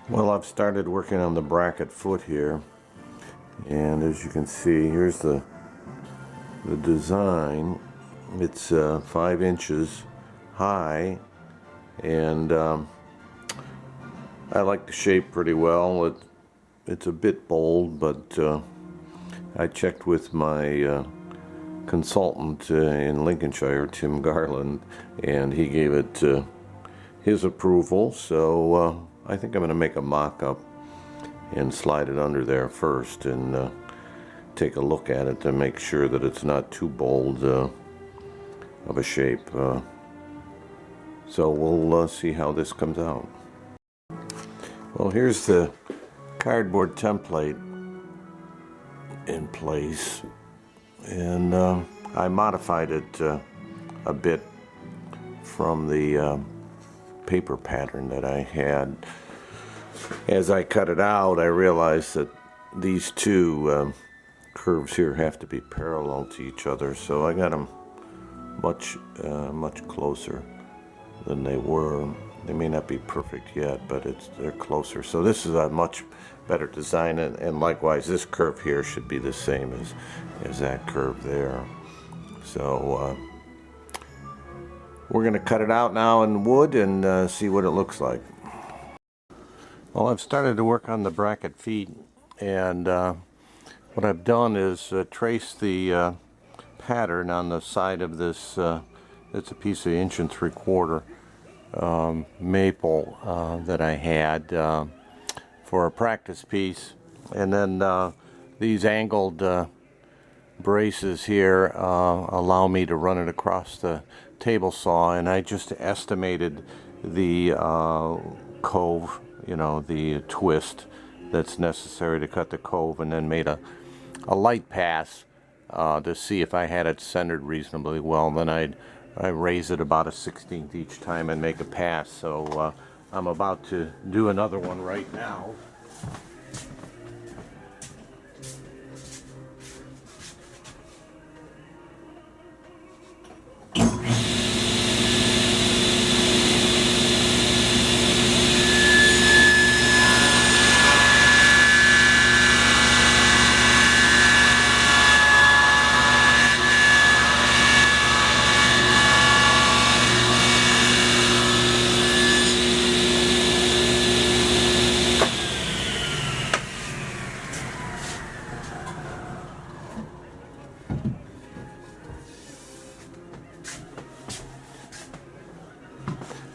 Well, I've started working on the bracket foot here, and as you can see, here's the design. It's 5 inches high, and I like the shape pretty well. It's a bit bold, but I checked with my consultant in Lincolnshire, Tim Garland, and he gave it his approval, so I think I'm going to make a mock-up and slide it under there first and take a look at it to make sure that it's not too bold of a shape. So we'll see how this comes out. Well, here's the cardboard template in place, and I modified it a bit from the paper pattern that I had. As I cut it out, I realized that these two curves here have to be parallel to each other, so I got them much closer than they were. They may not be perfect yet, but they're closer. So this is a much better design, and likewise this curve here should be the same as that curve there. So we're going to cut it out now in wood and see what it looks like. Well, I've started to work on the bracket feet, and what I've done is trace the pattern on the side of this. It's a piece of 1 3/4 maple that I had for a practice piece, and then these angled braces here allow me to run it across the table saw, and I just estimated the cove, the twist that's necessary to cut the cove, and then made a light pass to see if I had it centered reasonably well. Then I raise it about a 1/16 each time and make a pass. So I'm about to do another one right now.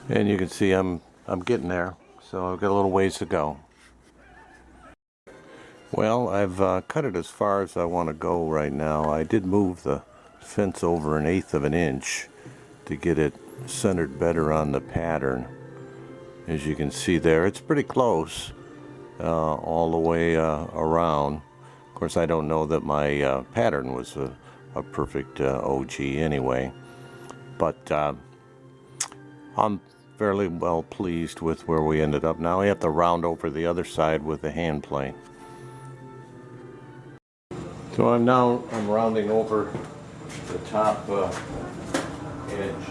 And you can see I'm getting there, so I've got a little ways to go. Well, I've cut it as far as I want to go right now. I did move the fence over 1/8 of an inch to get it centered better on the pattern. As you can see there, it's pretty close all the way around. Of course, I don't know that my pattern was a perfect Ogee anyway, but I'm fairly well pleased with where we ended up. Now we have to round over the other side with the hand plane. So I'm rounding over the top edge.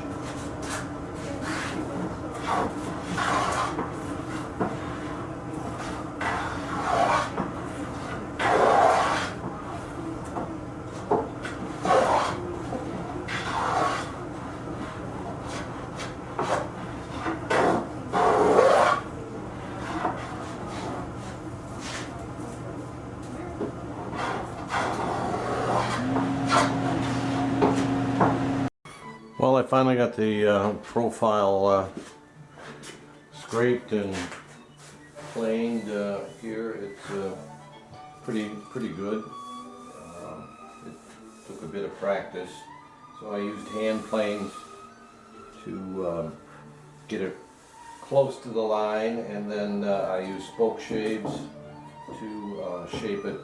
Well, I finally got the profile scraped and planed here. It's pretty good. It took a bit of practice, so I used hand planes to get it close to the line, and then I used spoke shaves to shape it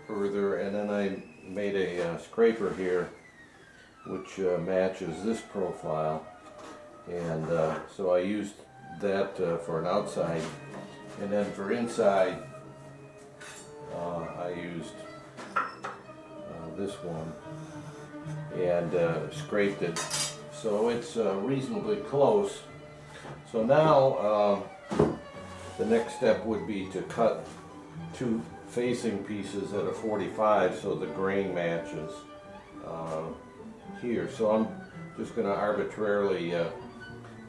further, and then I made a scraper here which matches this profile, and so I used that for an outside, and then for inside I used this one and scraped it, so it's reasonably close. So now the next step would be to cut two facing pieces at a 45 so the grain matches here. So I'm just going to arbitrarily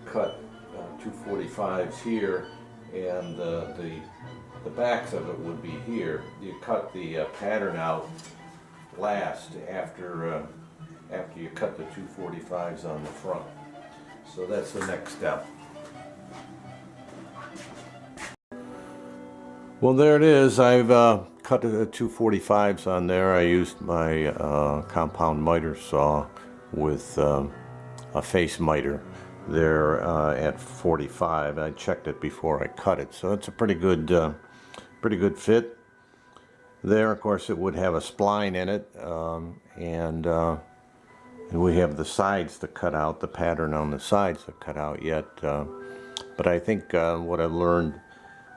cut two 45s here, and the backs of it would be here. You cut the pattern out last after you cut the two 45s on the front. So that's the next step. Well, there it is. I've cut the two 45s on there. I used my compound miter saw with a face miter there at 45. I checked it before I cut it, so it's a pretty good fit. There, of course, it would have a spline in it, and we have the sides to cut out, the pattern on the sides to cut out yet. But I think what I've learned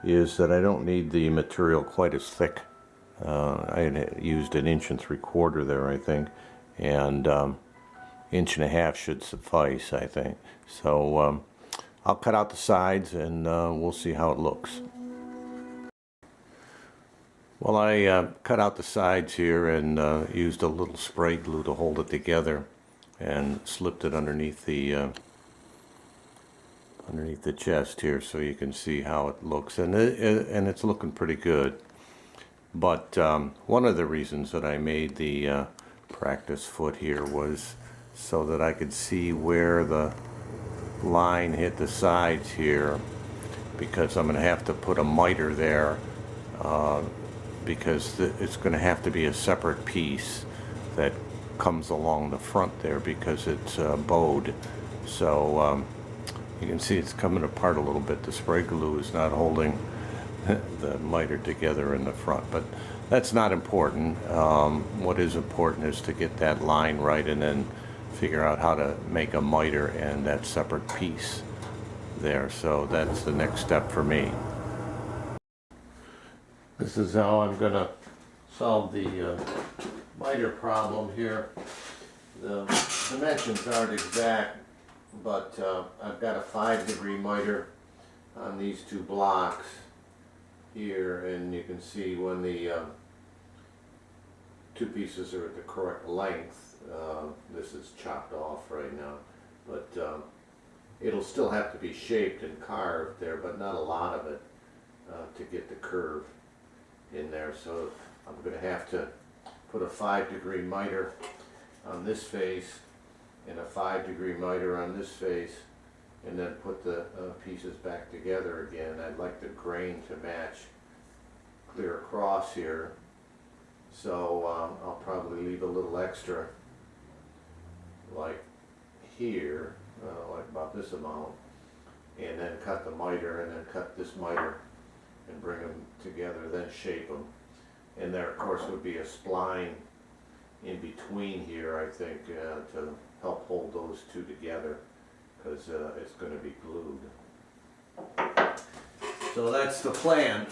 is that I don't need the material quite as thick. I had used 1 3/4 there, I think, and 1.5 inches should suffice, I think. So I'll cut out the sides and we'll see how it looks. Well, I cut out the sides here and used a little spray glue to hold it together and slipped it underneath the chest here so you can see how it looks, and it's looking pretty good. But one of the reasons that I made the practice foot here was so that I could see where the line hit the sides here, because I'm going to have to put a miter there because it's going to have to be a separate piece that comes along the front there because it's bowed. So you can see it's coming apart a little bit. The spray glue is not holding the miter together in the front, but that's not important. What is important is to get that line right and then figure out how to make a miter and that separate piece there. So that's the next step for me. This is how I'm going to solve the miter problem here. The dimensions aren't exact, but I've got a 5-degree miter on these two blocks here, and you can see when the two pieces are at the correct length. This is chopped off right now, but it'll still have to be shaped and carved there, but not a lot of it to get the curve in there. So I'm going to have to put a 5-degree miter on this face and a 5-degree miter on this face, and then put the pieces back together again. I'd like the grain to match clear across here, so I'll probably leave a little extra like here, like about this amount, and then cut the miter, and then cut this miter and bring them together, then shape them. And there, of course, would be a spline in between here, I think, to help hold those two together, because it's going to be glued. So that's the plan.